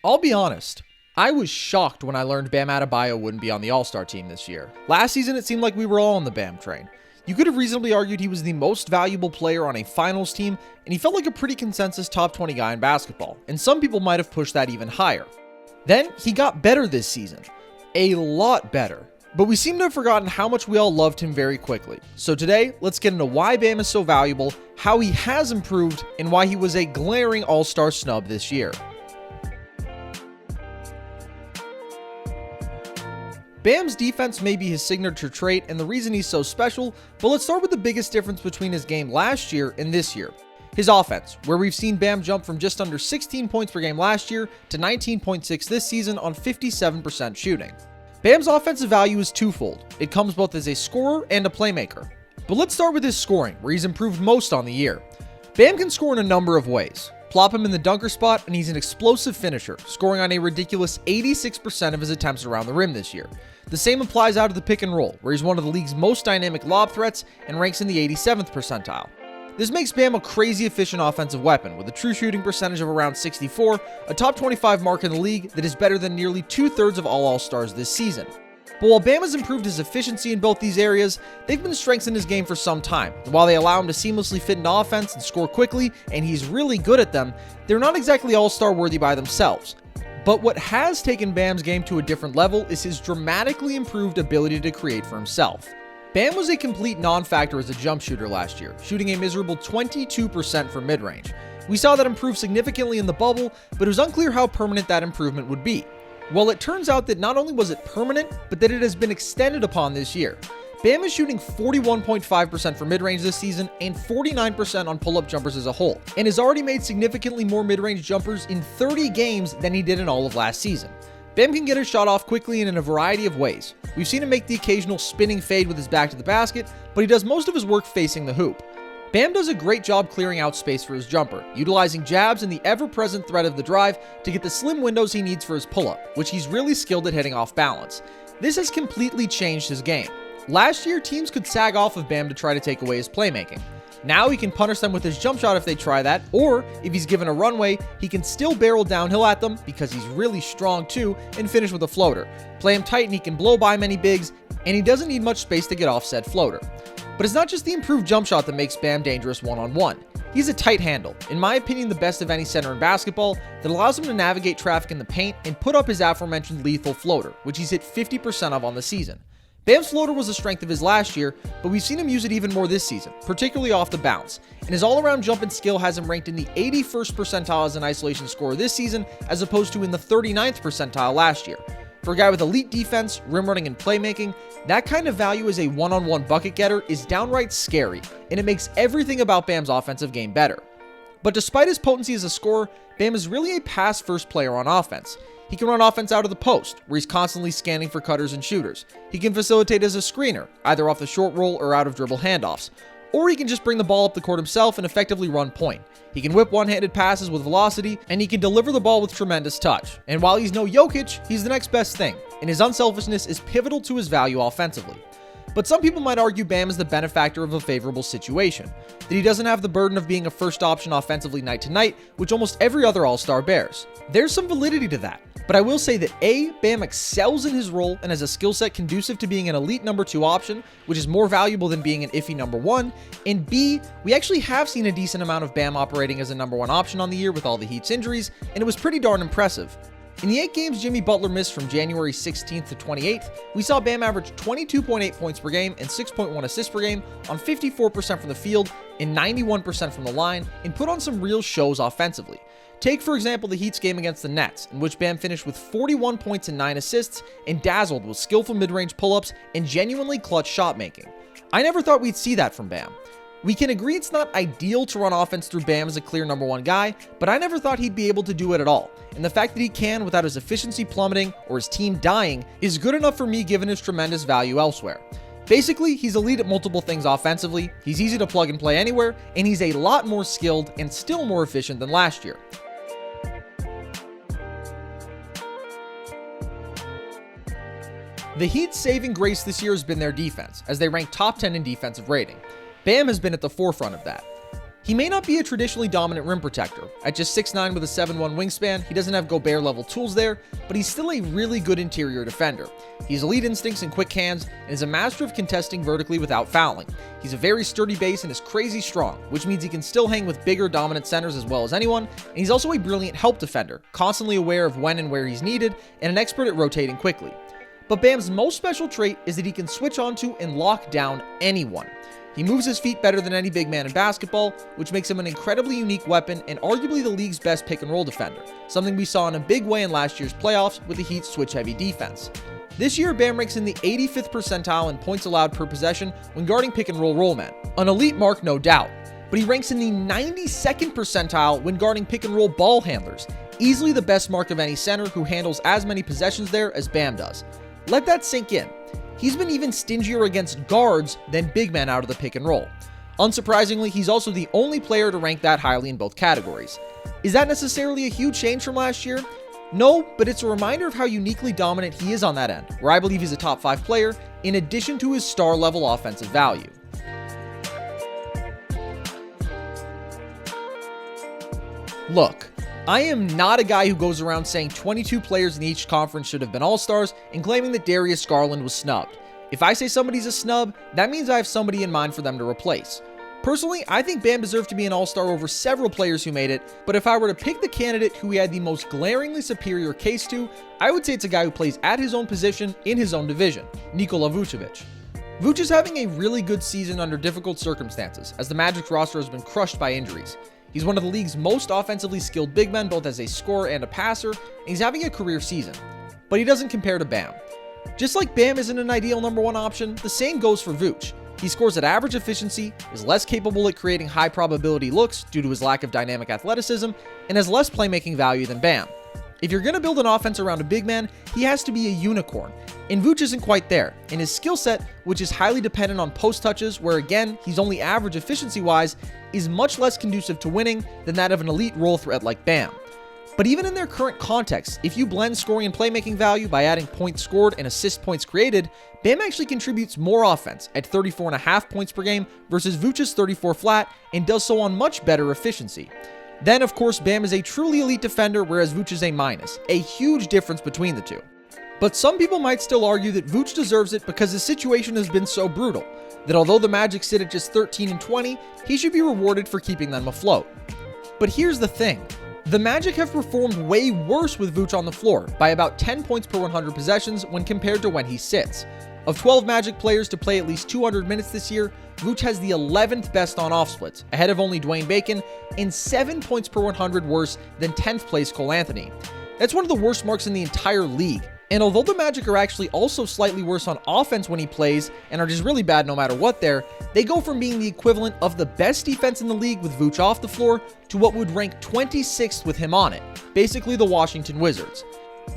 I'll be honest, I was shocked when I learned Bam Adebayo wouldn't be on the All-Star team this year. Last season, it seemed like we were all on the Bam train. You could have reasonably argued he was the most valuable player on a finals team, and he felt like a pretty consensus top 20 guy in basketball, and some people might have pushed that even higher. Then, he got better this season. A lot better. But we seem to have forgotten how much we all loved him very quickly. So today, let's get into why Bam is so valuable, how he has improved, and why he was a glaring all-star snub this year. Bam's defense may be his signature trait and the reason he's so special, but let's start with the biggest difference between his game last year and this year. His offense, where we've seen Bam jump from just under 16 points per game last year to 19.6 this season on 57% shooting. Bam's offensive value is twofold. It comes both as a scorer and a playmaker. But let's start with his scoring, where he's improved most on the year. Bam can score in a number of ways. Plop him in the dunker spot and he's an explosive finisher, scoring on a ridiculous 86% of his attempts around the rim this year. The same applies out of the pick and roll, where he's one of the league's most dynamic lob threats and ranks in the 87th percentile. This makes Bam a crazy efficient offensive weapon with a true shooting percentage of around 64, a top 25 mark in the league that is better than nearly 2/3 of all All-Stars this season. But while Bam has improved his efficiency in both these areas, they've been strengths in his game for some time. And while they allow him to seamlessly fit into offense and score quickly, and he's really good at them, they're not exactly All-Star worthy by themselves. But what has taken Bam's game to a different level is his dramatically improved ability to create for himself. Bam was a complete non-factor as a jump shooter last year, shooting a miserable 22% from mid-range. We saw that improve significantly in the bubble, but it was unclear how permanent that improvement would be. Well, it turns out that not only was it permanent, but that it has been extended upon this year. Bam is shooting 41.5% from mid-range this season and 49% on pull-up jumpers as a whole, and has already made significantly more mid-range jumpers in 30 games than he did in all of last season. Bam can get his shot off quickly and in a variety of ways. We've seen him make the occasional spinning fade with his back to the basket, but he does most of his work facing the hoop. Bam does a great job clearing out space for his jumper, utilizing jabs and the ever-present threat of the drive to get the slim windows he needs for his pull-up, which he's really skilled at hitting off balance. This has completely changed his game. Last year, teams could sag off of Bam to try to take away his playmaking. Now he can punish them with his jump shot if they try that, or if he's given a runway, he can still barrel downhill at them because he's really strong too and finish with a floater. Play him tight and he can blow by many bigs, and he doesn't need much space to get off said floater. But it's not just the improved jump shot that makes Bam dangerous one-on-one. He's a tight handle, in my opinion the best of any center in basketball, that allows him to navigate traffic in the paint and put up his aforementioned lethal floater, which he's hit 50% of on the season. Bam's floater was a strength of his last year, but we've seen him use it even more this season, particularly off the bounce, and his all-around jump and skill has him ranked in the 81st percentile as an isolation scorer this season, as opposed to in the 39th percentile last year. For a guy with elite defense, rim running, and playmaking, that kind of value as a one-on-one bucket getter is downright scary, and it makes everything about Bam's offensive game better. But despite his potency as a scorer, Bam is really a pass-first player on offense. He can run offense out of the post, where he's constantly scanning for cutters and shooters. He can facilitate as a screener, either off the short roll or out of dribble handoffs. Or he can just bring the ball up the court himself and effectively run point. He can whip one-handed passes with velocity, and he can deliver the ball with tremendous touch. And while he's no Jokic, he's the next best thing, and his unselfishness is pivotal to his value offensively. But some people might argue Bam is the benefactor of a favorable situation, that he doesn't have the burden of being a first option offensively night to night, which almost every other All-Star bears. There's some validity to that, but I will say that A, Bam excels in his role and has a skill set conducive to being an elite number 2 option, which is more valuable than being an iffy number 1, and B, we actually have seen a decent amount of Bam operating as a number 1 option on the year with all the Heat's injuries, and it was pretty darn impressive. In the 8 games Jimmy Butler missed from January 16th to 28th, we saw Bam average 22.8 points per game and 6.1 assists per game on 54% from the field and 91% from the line, and put on some real shows offensively. Take, for example, the Heat's game against the Nets, in which Bam finished with 41 points and 9 assists, and dazzled with skillful mid-range pull-ups and genuinely clutch shot making. I never thought we'd see that from Bam. We can agree it's not ideal to run offense through Bam as a clear number 1 guy, but I never thought he'd be able to do it at all. And the fact that he can without his efficiency plummeting or his team dying is good enough for me given his tremendous value elsewhere. Basically, he's elite at multiple things offensively, he's easy to plug and play anywhere, and he's a lot more skilled and still more efficient than last year. The Heat's saving grace this year has been their defense, as they rank top 10 in defensive rating. Bam has been at the forefront of that. He may not be a traditionally dominant rim protector. At just 6'9" with a 7'1" wingspan, he doesn't have Gobert-level tools there, but he's still a really good interior defender. He has elite instincts and quick hands, and is a master of contesting vertically without fouling. He's a very sturdy base and is crazy strong, which means he can still hang with bigger, dominant centers as well as anyone, and he's also a brilliant help defender, constantly aware of when and where he's needed, and an expert at rotating quickly. But Bam's most special trait is that he can switch onto and lock down anyone. He moves his feet better than any big man in basketball, which makes him an incredibly unique weapon and arguably the league's best pick-and-roll defender, something we saw in a big way in last year's playoffs with the Heat's switch-heavy defense. This year, Bam ranks in the 85th percentile in points allowed per possession when guarding pick-and-roll rollmen. An elite mark, no doubt, but he ranks in the 92nd percentile when guarding pick-and-roll ball handlers, easily the best mark of any center who handles as many possessions there as Bam does. Let that sink in. He's been even stingier against guards than big men out of the pick and roll. Unsurprisingly, he's also the only player to rank that highly in both categories. Is that necessarily a huge change from last year? No, but it's a reminder of how uniquely dominant he is on that end, where I believe he's a top 5 player, in addition to his star-level offensive value. Look, I am not a guy who goes around saying 22 players in each conference should have been all-stars and claiming that Darius Garland was snubbed. If I say somebody's a snub, that means I have somebody in mind for them to replace. Personally, I think Bam deserved to be an all-star over several players who made it, but if I were to pick the candidate who he had the most glaringly superior case to, I would say it's a guy who plays at his own position in his own division, Nikola Vucevic. Vuce is having a really good season under difficult circumstances, as the Magic's roster has been crushed by injuries. He's one of the league's most offensively skilled big men, both as a scorer and a passer, and he's having a career season. But he doesn't compare to Bam. Just like Bam isn't an ideal number 1 option, the same goes for Vuce. He scores at average efficiency, is less capable at creating high probability looks due to his lack of dynamic athleticism, and has less playmaking value than Bam. If you're going to build an offense around a big man, he has to be a unicorn, and Vuce isn't quite there, and his skill set, which is highly dependent on post touches, where again, he's only average efficiency-wise, is much less conducive to winning than that of an elite role threat like Bam. But even in their current context, if you blend scoring and playmaking value by adding points scored and assist points created, Bam actually contributes more offense at 34.5 points per game versus Vuce's 34 flat, and does so on much better efficiency. Then, of course, Bam is a truly elite defender, whereas Vuce is a minus, a huge difference between the two. But some people might still argue that Vuce deserves it because his situation has been so brutal, that although the Magic sit at just 13 and 20, he should be rewarded for keeping them afloat. But here's the thing. The Magic have performed way worse with Vuce on the floor, by about 10 points per 100 possessions when compared to when he sits. Of 12 Magic players to play at least 200 minutes this year, Vuce has the 11th best on-off splits, ahead of only Dwayne Bacon, and 7 points per 100 worse than 10th place Cole Anthony. That's one of the worst marks in the entire league. And although the Magic are actually also slightly worse on offense when he plays, and are just really bad no matter what there, they go from being the equivalent of the best defense in the league with Vuce off the floor to what would rank 26th with him on it, basically the Washington Wizards.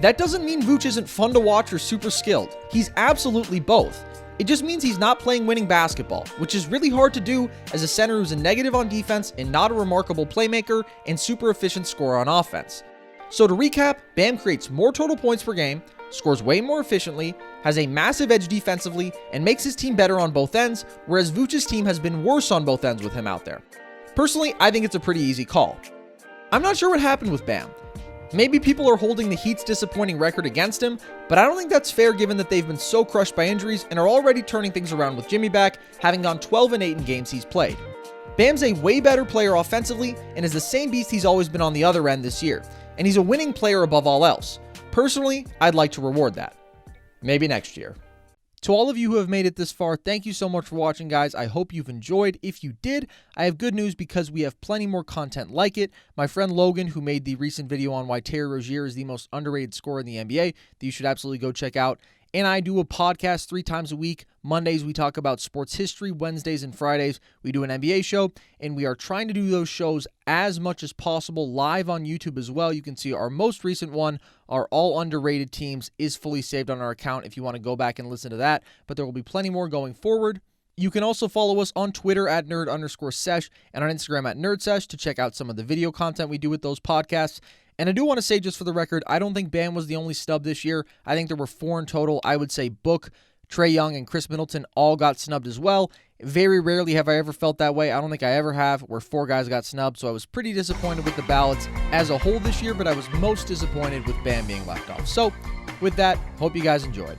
That doesn't mean Vuce isn't fun to watch or super skilled. He's absolutely both. It just means he's not playing winning basketball, which is really hard to do as a center who's a negative on defense and not a remarkable playmaker and super efficient scorer on offense. So to recap, Bam creates more total points per game, scores way more efficiently, has a massive edge defensively, and makes his team better on both ends, whereas Vuce's team has been worse on both ends with him out there. Personally, I think it's a pretty easy call. I'm not sure what happened with Bam. Maybe people are holding the Heat's disappointing record against him, but I don't think that's fair given that they've been so crushed by injuries and are already turning things around with Jimmy back, having gone 12-8 in games he's played. Bam's a way better player offensively and is the same beast he's always been on the other end this year, and he's a winning player above all else. Personally, I'd like to reward that. Maybe next year. To all of you who have made it this far, thank you so much for watching, guys. I hope you've enjoyed. If you did, I have good news because we have plenty more content like it. My friend Logan, who made the recent video on why Terry Rozier is the most underrated scorer in the NBA, that you should absolutely go check out. And I do a podcast 3 times a week. Mondays, we talk about sports history. Wednesdays and Fridays, we do an NBA show. And we are trying to do those shows as much as possible live on YouTube as well. You can see our most recent one, our all underrated teams, is fully saved on our account if you want to go back and listen to that. But there will be plenty more going forward. You can also follow us on Twitter at nerd_sesh and on Instagram at Nerd Sesh to check out some of the video content we do with those podcasts. And I do want to say, just for the record, I don't think Bam was the only snub this year. I think there were 4 in total. I would say Book, Trae Young, and Chris Middleton all got snubbed as well. Very rarely have I ever felt that way. I don't think I ever have, where 4 guys got snubbed, so I was pretty disappointed with the ballots as a whole this year, but I was most disappointed with Bam being left off. So with that, hope you guys enjoyed.